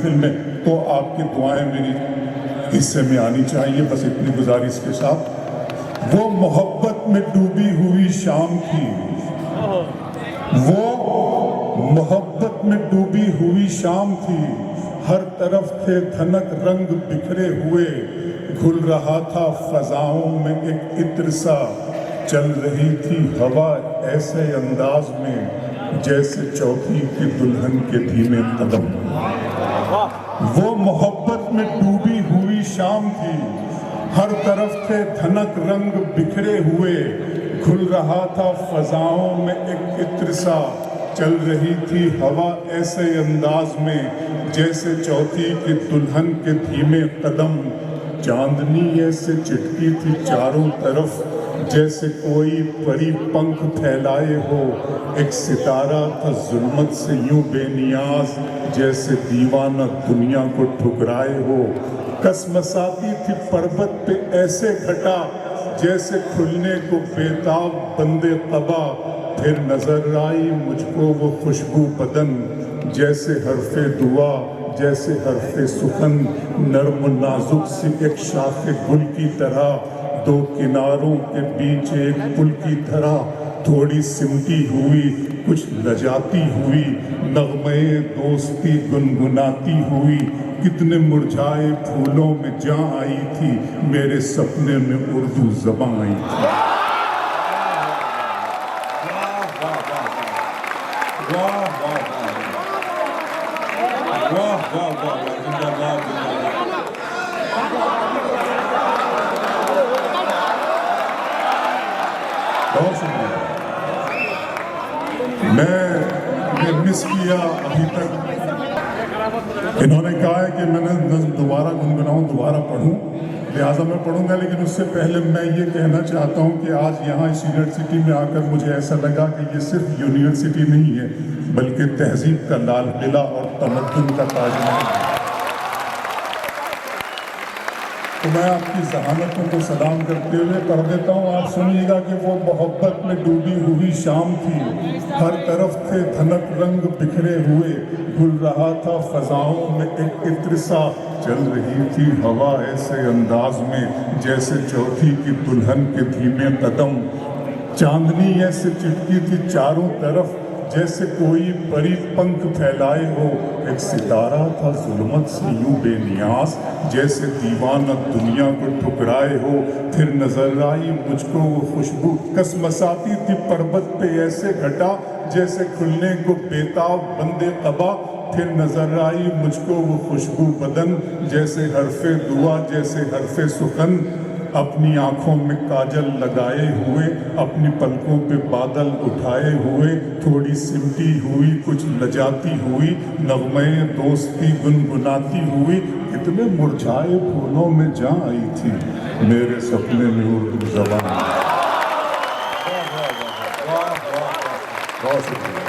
محفل میں تو آپ کی دعائیں میری حصے میں آنی چاہیے، بس اتنی گزارش کے ساتھ۔ وہ محبت میں ڈوبی ہوئی شام تھی، وہ محبت میں ڈوبی ہوئی شام تھی، ہر طرف تھے دھنک رنگ بکھرے ہوئے، گھل رہا تھا فضاؤں میں ایک عطر سا، چل رہی تھی ہوا ایسے انداز میں جیسے چوتھی کی دلہن کے دھیمے قدم۔ وہ محبت میں ڈوبی ہوئی شام تھی، ہر طرف تھے دھنک رنگ بکھرے ہوئے، گھل رہا تھا فضاؤں میں ایک عطر سا، چل رہی تھی ہوا ایسے انداز میں جیسے چوتھی کی دلہن کے دھیمے قدم۔ چاندنی ایسے چٹکی تھی چاروں طرف جیسے کوئی پری پنکھ پھیلائے ہو، ایک ستارہ تھا ظلمت سے یوں بے نیاز جیسے دیوانہ دنیا کو ٹھکرائے ہو، کسمساتی تھی پربت پہ ایسے گھٹا جیسے کھلنے کو بیتاب بندے قبا، پھر نظر آئی مجھ کو وہ خوشبو بدن جیسے حرف دعا جیسے حرف سخن، نرم و نازک سی ایک شاخ گل کی طرح، دو کناروں کے بیچ ایک پل کی طرح، تھوڑی سمٹی ہوئی کچھ لجاتی ہوئی، نغمے دوستی گنگناتی ہوئی، کتنے مرجھائے پھولوں میں جاں آئی تھی، میرے سپنے میں اردو زباں آئی تھی۔ میں مس کیا ابھی تک، انہوں نے کہا ہے کہ میں نے نظم دوبارہ گنگناؤں دوبارہ پڑھوں، لہٰذا میں پڑھوں گا، لیکن اس سے پہلے میں یہ کہنا چاہتا ہوں کہ آج یہاں اس یونیورسٹی میں آ کر مجھے ایسا لگا کہ یہ صرف یونیورسٹی نہیں ہے بلکہ تہذیب کا لال قلعہ اور تمدن کا تاج محل ہے۔ تو میں آپ کی ذہانتوں کو سلام کرتے ہوئے پڑھ دیتا ہوں، آپ سنیے گا کہ وہ محبت میں ڈوبی ہوئی شام تھی، ہر طرف تھے دھنک رنگ بکھرے ہوئے، گھل رہا تھا فضاؤں میں ایک عطر سا، چل رہی تھی ہوا ایسے انداز میں جیسے چوتھی کی دلہن کے دھیمے قدم۔ چاندنی ایسے چٹکی تھی چاروں طرف جیسے کوئی پری پنکھ پھیلائے ہو، ایک ستارہ تھا ظلمت سے یوں بے نیاز جیسے دیوانہ دنیا کو ٹھکرائے ہو، پھر نظر آئی مجھ کو وہ خوشبو، کسمساتی تھی پربت پہ ایسے گھٹا جیسے کھلنے کو بیتاب بندے قبا، پھر نظر آئی مجھ کو وہ خوشبو بدن جیسے حرف دعا جیسے حرف سخن، اپنی آنکھوں میں کاجل لگائے ہوئے، اپنی پلکوں پہ بادل اٹھائے ہوئے، تھوڑی سمٹی ہوئی کچھ لجاتی ہوئی، نغمے دوستی گنگناتی ہوئی، کتنے مرجھائے پھولوں میں جاں آئی تھی، میرے سپنے میں اردو زبان۔ بہت شکریہ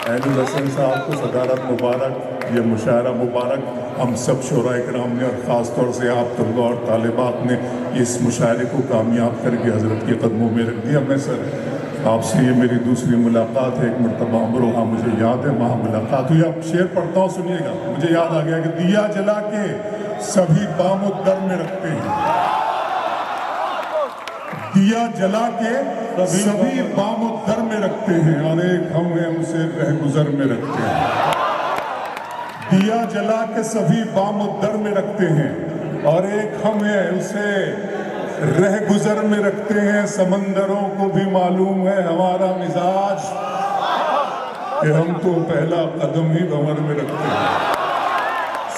عین الحسن صاحب کو صدارت مبارک، یہ مشاعرہ مبارک، ہم سب شعراء کرام نے اور خاص طور سے آپ طلباء اور طالبات نے اس مشاعرے کو کامیاب کر کے حضرت کے قدموں میں رکھ دیا۔ میں سر آپ سے یہ میری دوسری ملاقات ہے، ایک مرتبہ امروہہ مجھے یاد ہے وہاں ملاقات ہوئی، اب شعر پڑھتا ہوں سنیے گا، مجھے یاد آ گیا کہ دیا جلا کے سبھی بام و در میں رکھتے ہیں، دیا جلا کے سبھی بام و در میں رکھتے ہیں، اور ایک ہم ہیں اسے رہ گزر میں رکھتے ہیں۔ دیا جلا کے سبھی بام و در میں رکھتے ہیں، اور ایک ہم ہیں اسے رہ گزر میں رکھتے ہیں، سمندروں کو بھی معلوم ہے ہمارا مزاج کہ ہم تو پہلا قدم ہی بھنور میں رکھتے ہیں،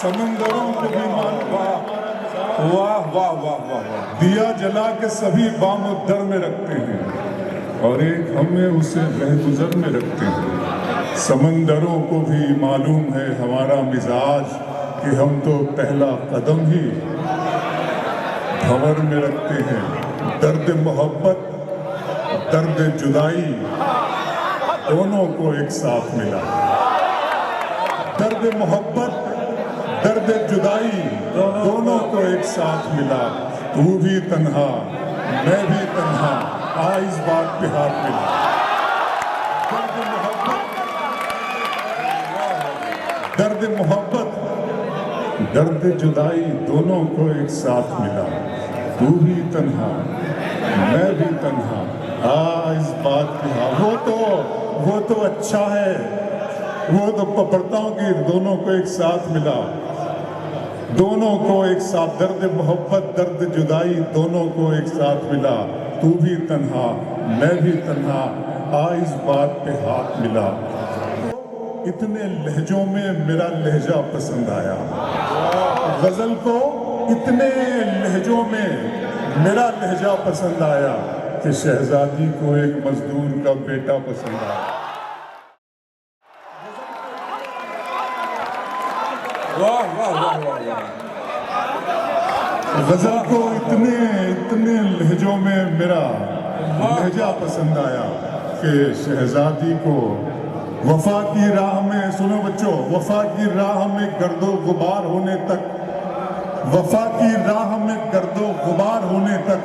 سمندروں کو بھی معلوم ہے، واہ واہ واہ واہ، دیا جلا کے سبھی بام و در میں رکھتے ہیں، اور ایک ہمیں اسے رہ گزر میں رکھتے ہیں، سمندروں کو بھی معلوم ہے ہمارا مزاج کہ ہم تو پہلا قدم ہی بھنور میں رکھتے ہیں۔ درد محبت درد جدائی دونوں کو ایک ساتھ ملا، درد محبت درد جدائی دونوں کو ایک ساتھ ملا، تو بھی تنہا میں بھی تنہا اس بات پہ ہاتھ ملا، درد محبت درد جدائی دونوں کو ایک ساتھ ملا، تو بھی تنہا میں بھی تنہا، اس بات کی وہ تو اچھا ہے، وہ تو پڑھتا ہوں کہ دونوں کو ایک ساتھ ملا، دونوں کو ایک ساتھ، درد محبت درد جدائی دونوں کو ایک ساتھ ملا، تو بھی تنہا میں بھی تنہا، اس بات پہ ہاتھ ملا۔ اتنے لہجوں میں میرا لہجہ پسند آیا، غزل کو اتنے لہجوں میں میرا لہجہ پسند آیا کہ شہزادی کو ایک مزدور کا بیٹا پسند آیا۔ غزل کو اتنے لہجوں میں میرا لہجہ پسند آیا کہ شہزادی کو وفا کی راہ میں، سنو بچوں، وفا کی راہ میں گرد و غبار ہونے تک، وفا کی راہ میں گرد و غبار ہونے تک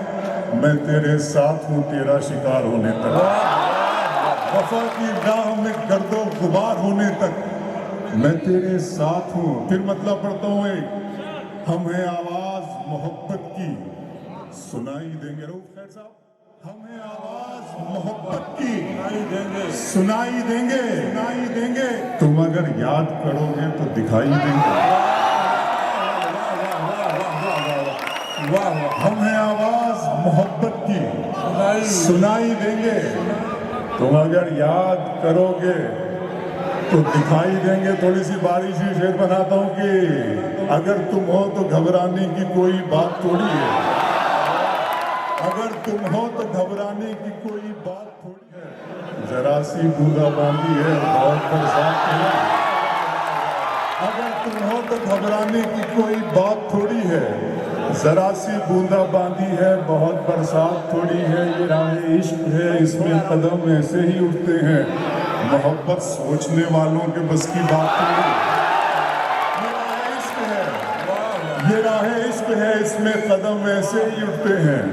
میں تیرے ساتھ ہوں، تیرا شکار ہونے تک، وفا کی راہ میں گرد و غبار ہونے تک میں تیرے ساتھ ہوں۔ پھر مطلب پڑھتا ہوں ایک، ہم ہیں آواز محبت کی سنائی دیں گے، رؤف خیر صاحب، ہم ہیں آواز محبت کی سنائی دیں گے، تم اگر یاد کرو گے تو دکھائی دیں گے، ہم ہیں آواز محبت کی سنائی دیں گے، تم اگر یاد کرو گے تو دکھائی دیں گے۔ تھوڑی سی بارش ہی شعر بناتا ہوں کہ اگر تم ہو تو گھبرانے کی کوئی بات تھوڑی ہے، اگر تم ہو تو گھبرانے کی کوئی بات تھوڑی ہے، ذرا سی بوندا باندی ہے بہت برسات ہے، اگر تم ہو تو گھبرانے کی کوئی بات تھوڑی ہے، ذرا سی بوندا باندی ہے بہت برسات تھوڑی ہے، یہ راہ عشق ہے اس میں قدم ایسے ہی اٹھتے ہیں، محبت سوچنے والوں کے بس کی بات تھوڑی ہے، یہ راہ عشق ہے اس میں قدم ایسے ہی اٹھتے ہیں،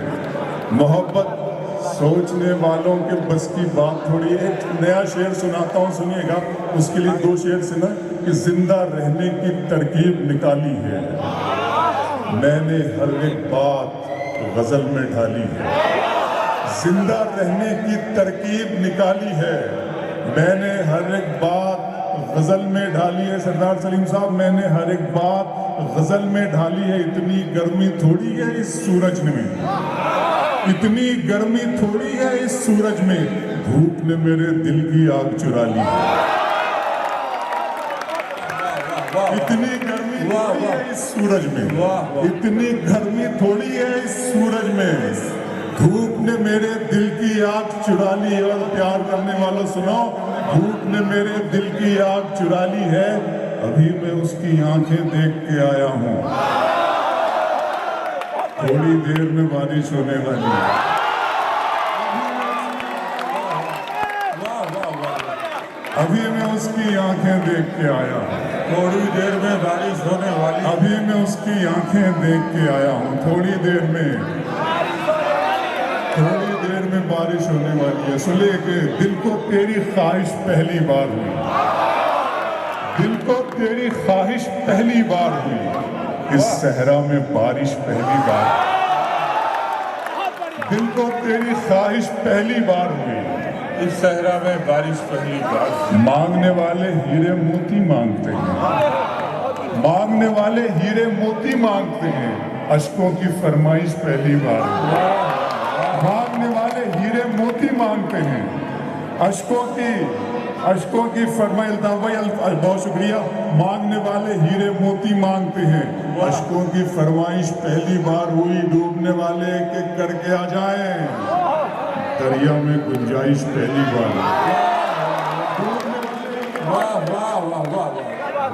محبت سوچنے والوں کے بس کی بات تھوڑی ہے۔ ایک نیا شعر سناتا ہوں، سنیے گا، اس کے لیے دو شعر سنا کہ زندہ رہنے کی ترکیب نکالی ہے، میں نے ہر ایک بات غزل میں ڈھالی ہے، زندہ رہنے کی ترکیب نکالی ہے، میں نے ہر ایک بات غزل میں ڈھالی ہے۔ سردار سلیم صاحب، میں نے ہر ایک بات غزل میں ڈھالی ہے، اتنی گرمی تھوڑی ہے اس سورج میں، اتنی گرمی تھوڑی ہے اس سورج میں، دھوپ نے میرے دل کی آگ چرا لی ہے، اتنی گرمی تھوڑی ہے اس سورج میں، اتنی گرمی تھوڑی ہے اس سورج میں، دھوپ نے میرے دل کی آگ چرا لی ہے۔ اور پیار کرنے والوں سنو، دھوپ نے میرے دل کی آگ چرا لی ہے، ابھی میں اس کی آنکھیں دیکھ کے آیا ہوں، تھوڑی دیر میں بارش ہونے والی ہے، ابھی میں اس کی آنکھیں دیکھ کے آیا ہوں، تھوڑی دیر میں بارش ہونے والی، ابھی میں اس کی آنکھیں دیکھ کے آیا ہوں، تھوڑی دیر میں بارش ہونے والی ہے۔ سنیے کہ دل کو تیری خواہش پہلی بار ہوئی، دل کو تیری خواہش پہلی بار ہوئی، اس صحرا میں بارش پہلی بار، دل کو تیری خواہش پہلی بار ہوئی، اس صحرا میں بارش پہلی بار، مانگنے والے ہیرے موتی مانگتے ہیں، مانگنے والے ہیرے موتی مانگتے ہیں، اشکوں کی فرمائش پہلی بار، مانگنے والے ہیرے موتی مانگتے ہیں، اشکوں کی فرمائش، الطاف بھائی بہت شکریہ، مانگنے والے ہیرے موتی مانگتے ہیں، اشکوں کی فرمائش پہلی بار ہوئی، ڈوبنے والے ایک ایک کر کے آ جائیں، دریا میں گنجائش پہلی بار،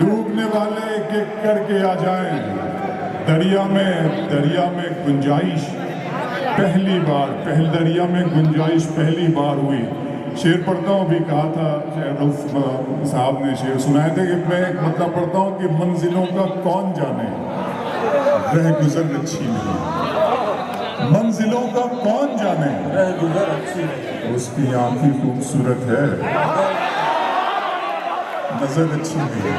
ڈوبنے والے ایک ایک کر کے آ جائیں، دریا میں گنجائش پہلی بار، دریا میں گنجائش پہلی بار ہوئی۔ شعر پڑھتا ہوں، بھی کہا تھا رؤف صاحب نے شعر سنائے تھے کہ میں ایک مطلب پڑھتا ہوں کہ منزلوں کا کون جانے رہ گزر اچھی نہیں، منزلوں کا کون جانے رہ گزر اچھی نہیں، اس کی آنکھیں خوبصورت ہے نظر اچھی نہیں۔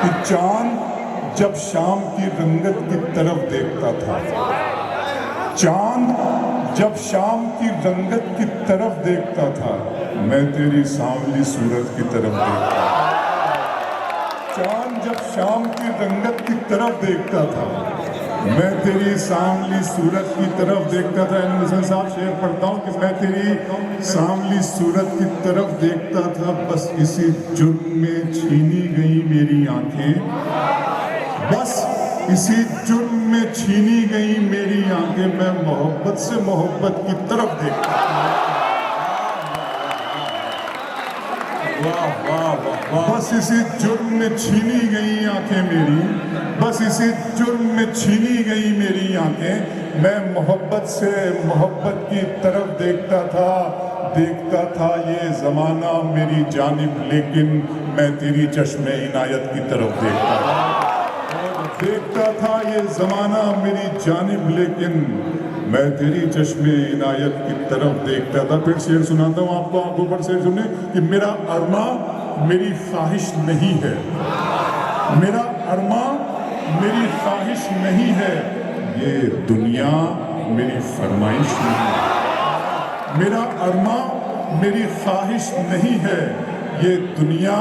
کہ چاند جب شام کی رنگت کی طرف دیکھتا تھا، چاند جب شام کی رنگت کی طرف دیکھتا تھا، میں تیری سانولی صورت کی طرف دیکھتا تھا۔ چاند جب شام کی رنگت کی طرف دیکھتا تھا، میں تیری سانولی صورت کی طرف دیکھتا تھا۔ حسین صاحب شعر پڑھتا ہوں کہ میں تیری سانولی صورت کی طرف دیکھتا تھا، بس اسی جرم میں چھینی گئی میری آنکھیں، بس اسی جرم میں چھینی گئی میری آنکھیں، میں محبت سے محبت کی طرف دیکھتا تھا۔ بس اسی جرم میں چھینی گئی آنکھیں میری، بس اسی جرم میں چھینی گئی میری آنکھیں، میں محبت سے محبت کی طرف دیکھتا تھا یہ زمانہ میری جانب، لیکن میں تیری چشم عنایت کی طرف دیکھتا تھا یہ زمانہ میری جانب، لیکن میں تیری چشم عنایت کی طرف دیکھتا تھا۔ پھر شعر سناتا ہوں آپ کو، آنکھوں پر شعر سنیں کہ میرا ارماں میری خواہش نہیں ہے، میرا ارماں میری خواہش نہیں ہے، یہ دنیا میری فرمائش نہیں ہے، میرا ارماں میری خواہش نہیں ہے، یہ دنیا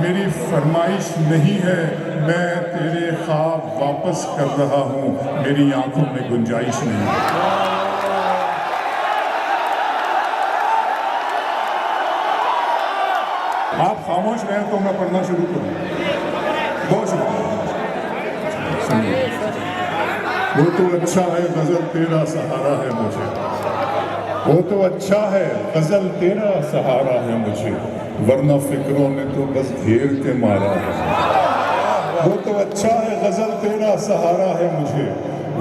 میری فرمائش نہیں ہے، میں تیرے خواب واپس کر رہا ہوں، میری آنکھوں میں گنجائش نہیں ہے۔ آپ خاموش رہیں تو میں پڑھنا شروع کروں۔ بہت شکریہ۔ وہ تو اچھا ہے غزل تیرا سہارا ہے مجھے، وہ تو اچھا ہے غزل تیرا سہارا ہے مجھے، ورنہ فکروں نے تو بس گھیر کے مارا ہے۔ وہ تو اچھا ہے غزل تیرا سہارا ہے مجھے،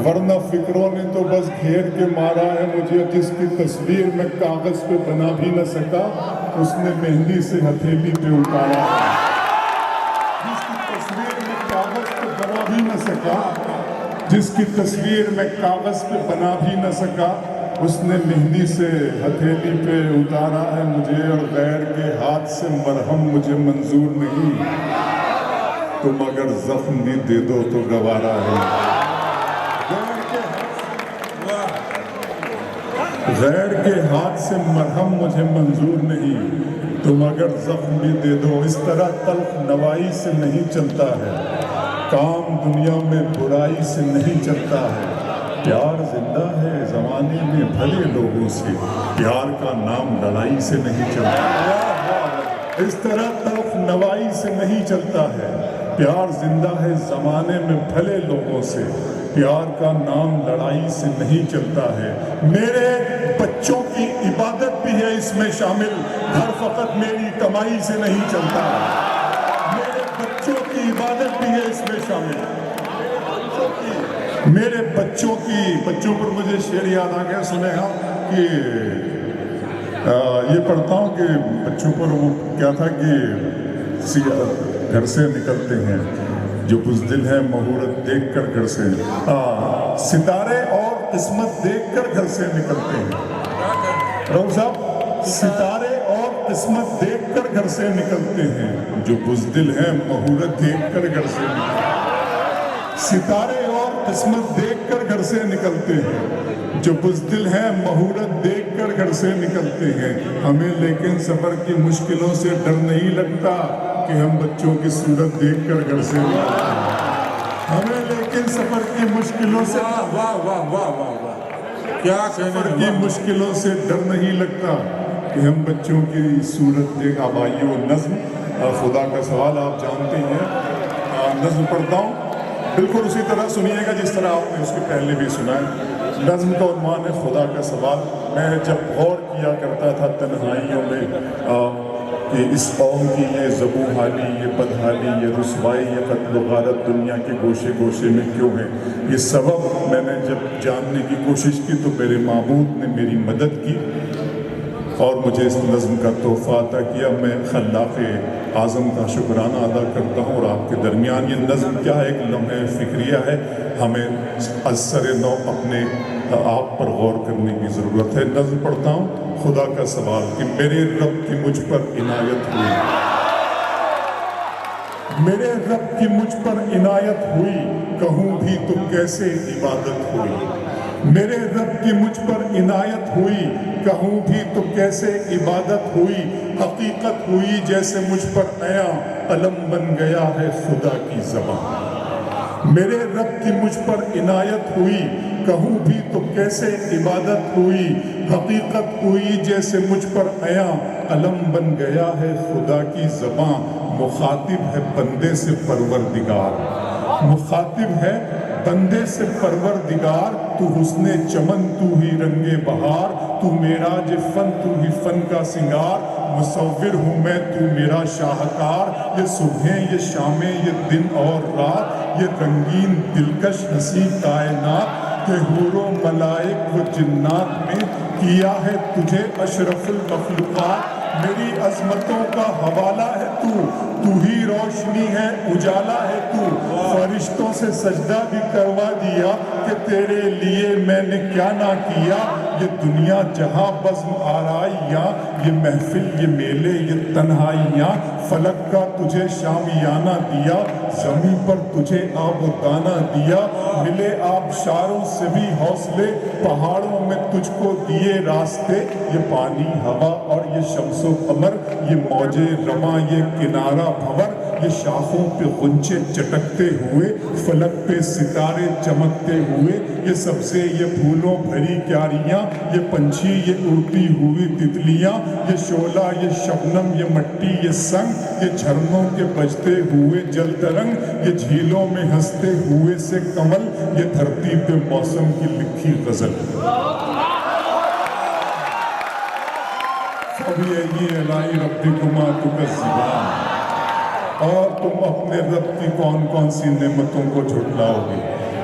ورنہ فکروں نے تو بس گھیر کے مارا ہے مجھے، جس کی تصویر میں کاغذ پہ بنا بھی نہ سکا، اس نے مہندی سے ہتھیلی پہ اتارا ہے۔ جس کی تصویر میں کاغذ پہ بنا بھی نہ سکا، جس کی تصویر میں کاغذ پہ بنا بھی نہ سکا، اس نے مہندی سے ہتھیلی پہ اتارا ہے مجھے، اور غیر کے ہاتھ سے مرہم مجھے منظور نہیں، تم اگر زخم بھی دے دو تو گوارا ہے۔ غیر کے ہاتھ سے مرہم مجھے منظور نہیں، تم اگر زخم بھی دے دو۔ اس طرح تلخ نوائی سے نہیں چلتا ہے، کام دنیا میں برائی سے نہیں چلتا ہے، پیار زندہ ہے زمانے میں بھلے لوگوں سے، پیار کا نام لڑائی سے نہیں چلتا۔ اس طرح تلخ نوائی سے نہیں چلتا ہے، پیار زندہ ہے زمانے میں بھلے لوگوں سے، پیار کا نام لڑائی سے نہیں چلتا ہے۔ میرے بچوں کی عبادت بھی ہے اس میں شامل، گھر فقط میری کمائی سے نہیں چلتا۔ میرے بچوں کی عبادت بھی ہے اس میں شامل، میرے بچوں پر مجھے شعر یاد آ گیا، سنے ہاں کہ یہ پڑھتا ہوں کہ بچوں پر وہ کیا تھا کہ گھر سے نکلتے ہیں جو بزدل ہے مہورت دیکھ کر گھر سے، ستارے اور قسمت دیکھ کر گھر سے نکلتے ہیں۔ رؤف صاحب، ستارے اور قسمت دیکھ کر گھر سے نکلتے ہیں، جو بزدل ہے مہورت دیکھ کر گھر سے نکلتے ہیں۔ ستارے اور قسمت دیکھ کر گھر سے نکلتے ہیں، جو بزدل ہے مہورت دیکھ کر گھر سے نکلتے ہیں۔ ہمیں لیکن سفر کی مشکلوں سے ڈر نہیں لگتا کہ ہم بچوں کی صورت دیکھ کر گھر سے نکلتے ہیں۔ ہمیں لیکن سفر کی مشکلوں سے سفر کی مشکلوں سے ڈر نہیں لگتا کہ ہم بچوں کی صورت دیکھ۔ آبائیو نظم خدا کا سوال آپ جانتے ہیں، نظم پڑھتا ہوں بالکل اسی طرح سنیے گا جس طرح آپ نے اس کے پہلے بھی سنا ہے۔ نظم کا عنوان ہے خدا کا سوال۔ میں جب غور کیا کرتا تھا تنہائیوں میں کہ اس قوم کی یہ ذبح حالی، یہ بدحالی، یہ رسوائی، یہ قتل و غارت دنیا کے گوشے گوشے میں کیوں ہے، یہ سبب میں نے جب جاننے کی کوشش کی تو میرے معبود نے میری مدد کی اور مجھے اس نظم کا تحفہ عطا کیا۔ میں خلاق اعظم کا شکرانہ ادا کرتا ہوں۔ اور آپ کے درمیان یہ نظم کیا ہے، ایک لمحہ فکریہ ہے، ہمیں از سر نو اپنے آپ پر غور کرنے کی ضرورت ہے۔ نظم پڑھتا ہوں، خدا کا سوال کہ میرے رب کی مجھ پر عنایت ہوئی، میرے رب کی مجھ پر عنایت ہوئی کہوں بھی تو کیسے عبادت ہوئی میرے رب کی مجھ پر عنایت ہوئی کہوں بھی تو کیسے عبادت ہوئی حقیقت ہوئی جیسے مجھ پر نیا علم بن گیا ہے خدا کی زبان میرے رب کی مجھ پر عنایت ہوئی کہوں بھی تو کیسے عبادت ہوئی حقیقت ہوئی جیسے مجھ پر نیا علم بن گیا ہے خدا کی زبان مخاطب ہے بندے سے پروردگار مخاطب ہے بندے سے پروردگار تو حسن چمن تو ہی رنگ بہار تو معراج فن تو ہی فن کا سنگار مصور ہوں میں تو میرا شاہکار یہ صبحیں یہ شامیں یہ دن اور رات یہ رنگین دلکش ہنسی کائنات کہ حور و ملائک و جنات میں کیا ہے تجھے اشرف المخلوقات میری عظمتوں کا حوالہ ہے تو ہی روشنی ہے اجالا ہے تو فرشتوں سے سجدہ بھی کروا دیا کہ تیرے لیے میں نے کیا نہ کیا یہ دنیا جہاں بزم آرائیاں یہ محفل یہ میلے یہ تنہائیاں فلک کا تجھے شامیانہ دیا زمین پر تجھے آب و دانہ دیا ملے آبشاروں سے بھی حوصلے پہاڑوں میں تجھ کو دیے راستے یہ پانی ہوا اور یہ شمس و قمر یہ موج رواں یہ کنارہ بھور یہ شاخوں پہ غنچے چٹکتے ہوئے فلک پہ ستارے چمکتے ہوئے یہ سبزے یہ پھولوں بھری کیاریاں یہ پنچھی یہ اڑتی ہوئی تتلیاں یہ شعلہ یہ شبنم یہ مٹی یہ سنگ یہ جھرنوں کے بجتے ہوئے جل ترنگ یہ جھیلوں میں ہنستے ہوئے سے کمل یہ دھرتی پہ موسم کی لکھی غزل فَبِأَيِّ آلَاءِ رَبِّكُمَا تُكَذِّبَانِ اور تم اپنے رب کی کون کون سی نعمتوں کو جھٹلاؤ گے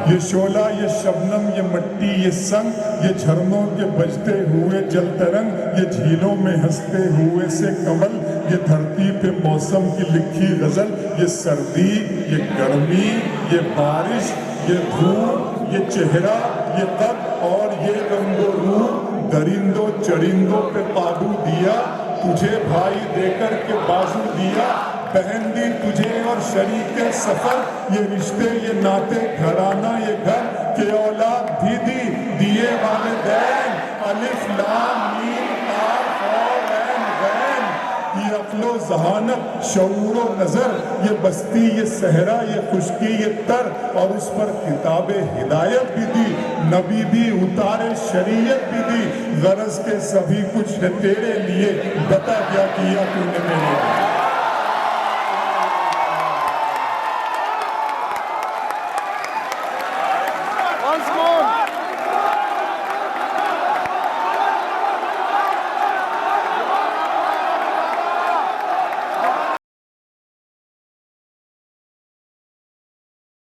یہ شعلہ یہ شبنم یہ مٹی یہ سنگ یہ جھرنوں کے بجتے ہوئے جل ترنگ یہ جھیلوں میں ہنستے ہوئے سے کمل یہ دھرتی پہ موسم کی لکھی غزل یہ سردی یہ گرمی یہ بارش یہ دھوپ یہ چہرہ یہ قد اور یہ رنگ و روح درندوں چرندوں پہ قابو دیا تجھے بھائی دے کر کے بازو دیا بہن دی تجھے اور شریک سفر یہ رشتے یہ ناطے گھرانہ یہ گھر کہ اولاد بھی دیے والدین الف لام میم کاف اور عین غین یہ عقل و ذہانت شعور و نظر یہ بستی یہ صحرا یہ خشکی یہ تر اور اس پر کتاب ہدایت بھی دی نبی بھی اتارے شریعت بھی دی غرض کے سبھی کچھ ہے تیرے لیے بتا کیا کیا تو نے میرے لیے Once more.